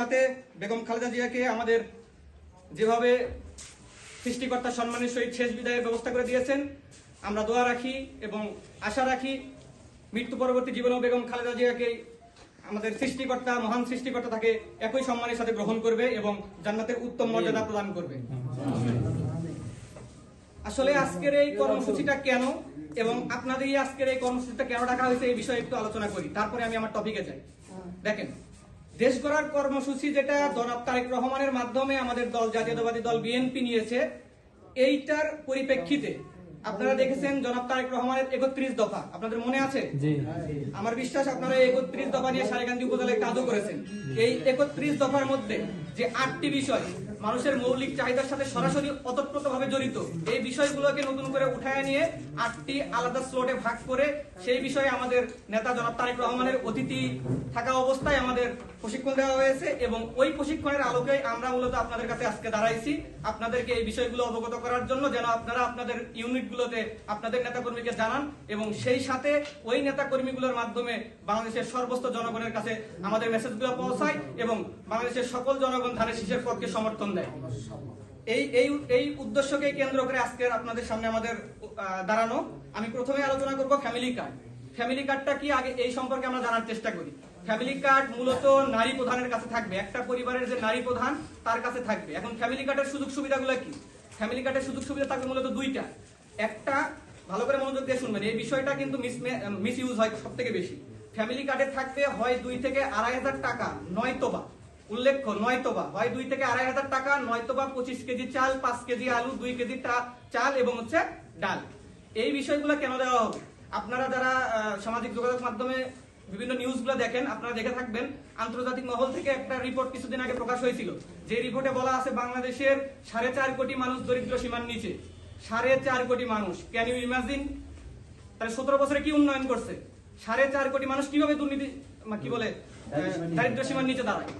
সাথে বেগম খালেদা জিয়াকে আমাদের যেভাবে সৃষ্টিকর্তা সম্মানের সহিত শেষ বিদায়ের ব্যবস্থা করে দিয়েছেন, আমরা দোয়া রাখি এবং আশা রাখি মৃত্যু পরবর্তী জীবনেও বেগম খালেদা জিয়াকে আমাদের সৃষ্টিকর্তা, মহান সৃষ্টিকর্তা তাকে একই সম্মানের সাথে গ্রহণ করবে এবং জান্নাতের উত্তম মর্যাদা প্রদান করবে। আসলে আজকের এই কর্মসূচিটা কেন এবং আপনাদের আজকের এই কর্মসূচিটা কেন ডাকা হয়েছে এই বিষয়ে একটু আলোচনা করি, তারপরে আমি আমার টপিকে যাই। দেখেন, দেশ গড়ার কর্মসূচি যেটা জনাব তারেক রহমানের মাধ্যমে আমাদের দল জাতীয়তাবাদী দল বিএনপি নিয়েছে, এইটার পরিপ্রেক্ষিতে আপনারা দেখেছেন জনাব তারেক রহমানের 31 দফা, আপনাদের মনে আছে? আমার বিশ্বাস আপনারা 31 দফা নিয়ে সারেগান্ধী উপজেলায় কাজও করেছেন। এই 31 দফার মধ্যে যে 8টি বিষয় মানুষের মৌলিক চাহিদার সাথে সরাসরি ওতপ্রোতভাবে জড়িত, এই বিষয়গুলোকে নতুন করে উঠায় নিয়ে 8টি আলাদা স্লটে ভাগ করে সেই বিষয়ে আমাদের নেতা জনাব তারেক রহমানের অতিথি থাকা অবস্থায় আমাদের প্রশিক্ষণ দেওয়া হয়েছে এবং ওই প্রশিক্ষণের আলোকে আমরা মূলত আপনাদের কাছে আজকে দাঁড়াইছি আপনাদেরকে এই বিষয়গুলো অবগত করার জন্য, যেন আপনারা আপনাদের ইউনিটগুলোতে আপনাদের নেতাকর্মীকে জানান এবং সেই সাথে ওই নেতাকর্মীগুলোর মাধ্যমে বাংলাদেশের সর্বস্ত জনগণের কাছে আমাদের মেসেজগুলো পৌঁছায় এবং বাংলাদেশের সকল জনগণ ধানের শীষের পক্ষে সমর্থন দেয়। এই উদ্দেশ্যকে কেন্দ্র করে আজকে আপনাদের সামনে আমাদের দাঁড়ানো। আমি প্রথমে আলোচনা করব ফ্যামিলি কার্ড। ফ্যামিলি কার্ডটা কি আগে এই সম্পর্কে আমরা জানার চেষ্টা করি। ফ্যামিলি কার্ড মূলত নারী প্রধানের কাছে থাকবে, একটা পরিবারের যে নারী প্রধান তার কাছে থাকবে। এখন ফ্যামিলি কার্ডের সুযোগ সুবিধাগুলো কি? ফ্যামিলি কার্ডের সুযোগ সুবিধা থাকবে মূলত দুইটা। একটা, ভালো করে মনোযোগ দিয়ে শুনবেন, এই বিষয়টা কিন্তু মিস ইউজ হয় সব থেকে বেশি। ফ্যামিলি কার্ডে থাকবে হয় 2 থেকে 2,500 টাকা, নয়তোবা, উল্লেখ্য নয়তোবা, হয় 2 থেকে 2,500 টাকা, নয়তোবা 25 কেজি চাল, 5 কেজি আলু, 2 কেজি চাল এবং হচ্ছে ডাল। এই বিষয়গুলো কেন দেওয়া হবে? আপনারা যারা সামাজিক যোগাযোগ মাধ্যমে বিভিন্ন নিউজগুলো দেখেন, আপনারা দেখে থাকবেন আন্তর্জাতিক মহল থেকে একটা রিপোর্ট কিছুদিন আগে প্রকাশ হয়েছিল, যে রিপোর্টে বলা আছে বাংলাদেশের 4.5 কোটি মানুষ দরিদ্র সীমার নিচে। 4.5 কোটি মানুষ, ক্যান ইউ ইমাজিন? তাহলে 17 বছরে কি উন্নয়ন করছে? 4.5 কোটি মানুষ কিভাবে দুর্নীতি কি বলে দারিদ্র সীমার নিচে দাঁড়ায়?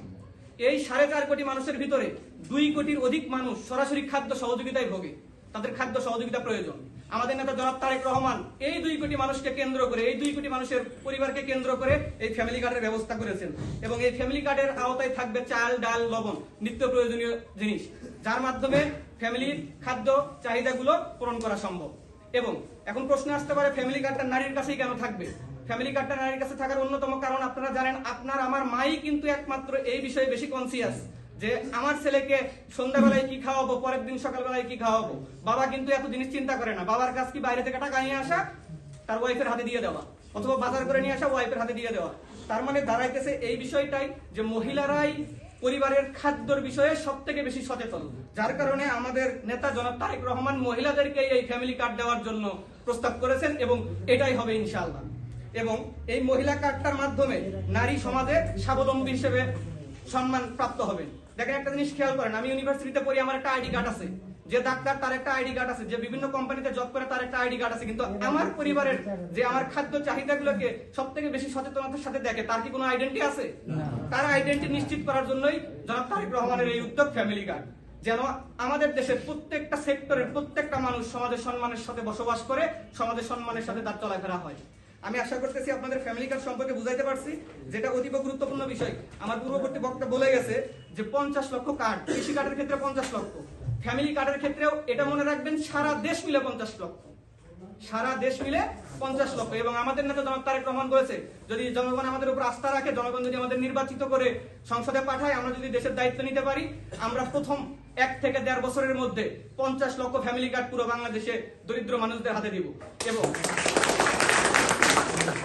এই 4.5 কোটি মানুষের ভিতরে 2 কোটির অধিক মানুষ সরাসরি খাদ্য সহযোগিতায় ভোগে, তাদের খাদ্য সহযোগিতা প্রয়োজন। আমাদের নেতা জনাব তারেক রহমান এই 2 কোটি মানুষকে কেন্দ্র করে, এই 2 কোটি মানুষের পরিবারকে কেন্দ্র করে এই ফ্যামিলি কার্ডের ব্যবস্থা করেছেন এবং এই ফ্যামিলি কার্ডের আওতায় থাকবে চাল, ডাল, লবণ, নিত্য প্রয়োজনীয় জিনিস, যার মাধ্যমে ফ্যামিলির খাদ্য চাহিদাগুলো পূরণ করা সম্ভব। এবং এখন প্রশ্ন আসতে পারে, ফ্যামিলি কার্ডটা নারীর কাছেই কেন থাকবে? ফ্যামিলি কার্ডটা নারীর কাছে থাকার অন্যতম কারণ আপনারা জানেন, আপনার আমার মাই কিন্তু একমাত্র এই বিষয়ে বেশি কনসিয়াস যে আমার ছেলেকে সন্ধ্যাবেলায় কি খাওয়াবো, পরের দিন সকালবেলায় কি খাওয়াবো। বাবা কিন্তু এত জিনিস চিন্তা করে না। বাবার কাজ কি বাইরে থেকে টাকা নিয়ে আসা, তার ওয়াইফের হাতে দিয়ে দেওয়া, অথবা বাজার করে নিয়ে আসা, ওয়াইফের হাতে দিয়ে দেওয়া। তার মানে দাঁড়াইতেছে এই বিষয়টাই যে মহিলারাই পরিবারের খাদ্যর বিষয়ে সব থেকে বেশি সচেতন, যার কারণে আমাদের নেতা জনাব তারেক রহমান মহিলাদেরকে এই ফ্যামিলি কার্ড দেওয়ার জন্য প্রস্তাব করেছেন এবং এটাই হবে ইনশাআল্লাহ। এবং এই মহিলা কার্ডটার মাধ্যমে নারী সমাজে স্বাবলম্বী হিসেবে সম্মান প্রাপ্ত হবেন। দেখেন, একটা জিনিস খেয়াল করেন, আমি ইউনিভার্সিটিতে পড়ি, আমার একটা আইডি কার্ড আছে, যে ডাক্তার তার একটা আইডি কার্ড আছে, যে বিভিন্ন কোম্পানিতে জব করে তার একটা আইডি কার্ড আছে, কিন্তু আমার পরিবারের যে আমার খাদ্য চাহিদাগুলোকে সব থেকে বেশি সচেতনতার সাথে দেখে, তার কি কোনো আইডেন্টি আছে? তার আইডেন্টি নিশ্চিত করার জন্যই জনাব তারেক রহমানের এই উদ্যোগ ফ্যামিলি কার্ড, যেন আমাদের দেশের প্রত্যেকটা সেক্টরের প্রত্যেকটা মানুষ সমাজের সম্মানের সাথে বসবাস করে, সমাজের সম্মানের সাথে তার চলাফেরা হয়। আমি আশা করতেছি আপনাদের ফ্যামিলি কার্ড সম্পর্কে বুঝাইতে পারছি, যেটা অতীব গুরুত্বপূর্ণ বিষয়। আমার পূর্ববর্তী বক্তা বলে গেছে যে 50 লক্ষ কার্ড, কৃষি কার্ডের ক্ষেত্রে 50 লক্ষ, ফ্যামিলি কার্ডের ক্ষেত্রেও এটা মনে রাখবেন সারা দেশ মিলে 50 লক্ষ, সারা দেশ মিলে 50 লক্ষ। এবং আমাদের নেতা জনাব তারেক রহমান বলেছে, যদি জনগণ আমাদের উপর আস্থা রাখে, জনগণ যদি আমাদের নির্বাচিত করে সংসদে পাঠায়, আমরা যদি দেশের দায়িত্ব নিতে পারি, আমরা প্রথম 1 থেকে 1.5 বছরের মধ্যে 50 লক্ষ ফ্যামিলি কার্ড পুরো বাংলাদেশে দরিদ্র মানুষদের হাতে দিব।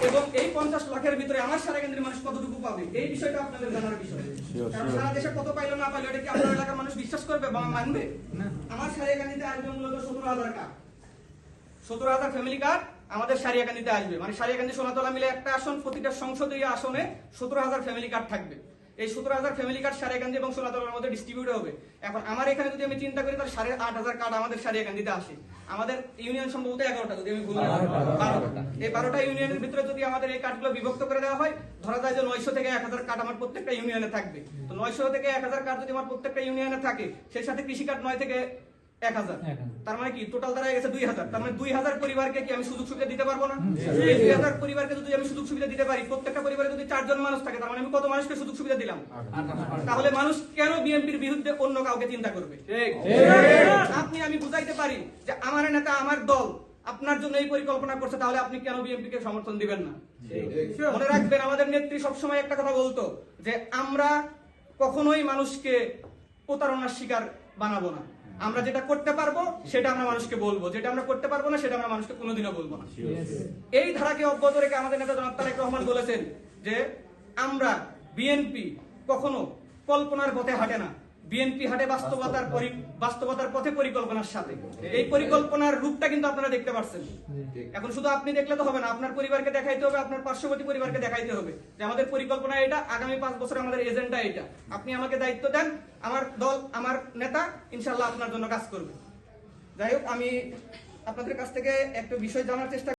এবং এই 50 লাখের ভিতরে আমার সারাকান্দির মানুষ কতটুকু পাবে, এই বিষয়টা আপনাদের জানার বিষয়। কারণ সারা দেশে কত পাইলো না পাইলো এটা কি আপনার এলাকার মানুষ বিশ্বাস করবে বা মানবে? আমার সারিয়াকান্দিতে আসবে মূলত 17,000 কার্ড, 17,000 ফ্যামিলি কার্ড আমাদের সারিয়াকান্দিতে আসবে। মানে সারিয়াকান্দি সোনাতলা মিলে একটা আসন, প্রতিটা সংসদীয় আসনে 17,000 ফ্যামিলি কার্ড থাকবে। এই 17,000 ফ্যামিলি কার্ড সারিয়াকান্দি এবং সোনাতলার মধ্যে ডিস্ট্রিবিউট হবে। এখন আমার এখানে যদি আমি চিন্তা করি, তাহলে 8,500 কার্ড আমাদের সারিয়াকান্দিতে আসে। আমাদের ইউনিয়ন সম্ভবত 11টা, যদি আমি ভুল না করি 12টা। এই 12টা ইউনিয়নের ভিতরে যদি আমাদের এই কার্ডগুলো বিভক্ত করে দেওয়া হয়, ধরা যায় যে 900 থেকে 1,000 কার্ড আমার প্রত্যেকটা ইউনিয়নে থাকবে। তো 900 থেকে 1,000 কার্ড যদি আমার প্রত্যেকটা ইউনিয়নে থাকে, সেই সাথে কৃষি কার্ড 9 থেকে 1000, তার মানে কি টোটাল দাঁড়ায় গেছে 2000। তার মানে 2000 পরিবারকে কি আমি সুযোগ সুবিধা দিতে পারবো না? এই 2000 পরিবারকে যদি আমি সুযোগ সুবিধা দিতে পারি, প্রত্যেকটা পরিবারে যদি 4 জন মানুষ থাকে, তার মানে আমি কত মানুষকে সুযোগ সুবিধা দিলাম? তাহলে মানুষ কেন বিএনপির বিরুদ্ধে অন্য কাউকে চিন্তা করবে? আপনি আমি বুঝাইতে পারি যে আমার নেতা আমার দল আপনার জন্য এই পরিকল্পনা করছে, তাহলে আপনি কেন বিএনপি কে সমর্থন দিবেন না? মনে রাখবেন, আমাদের নেত্রী সবসময় একটা কথা বলতো যে আমরা কখনোই মানুষকে প্রতারণার শিকার বানাবো না। আমরা যেটা করতে পারবো সেটা আমরা মানুষকে বলবো, যেটা আমরা করতে পারবো না সেটা আমরা মানুষকে কোনোদিনও বলবো না। এই ধারাকে অব্যাহত রেখে আমাদের নেতা জনাব তারেক রহমান বলেছেন যে আমরা বিএনপি কখনো কল্পনার পথে হাঁটে না, বিএনপি হাঁটে বাস্তবতার পথে পরিকল্পনার সাথে। এই পরিকল্পনার রূপটা কিন্তু আপনারা দেখতে পাচ্ছেন। এখন শুধু আপনি দেখলে তো হবে না, আপনার পরিবারকে দেখাইতে হবে, আপনার পার্শ্ববর্তী পরিবারকে দেখাইতে হবে যে আমাদের পরিকল্পনা এটা, আগামী 5 বছরে আমাদের এজেন্ডা এটা। আপনি আমাকে দায়িত্ব দেন, আমার দল আমার নেতা ইনশাআল্লাহ আপনার জন্য কাজ করবে। যাই হোক, আমি আপনাদের কাছ থেকে একটা বিষয় জানার চেষ্টা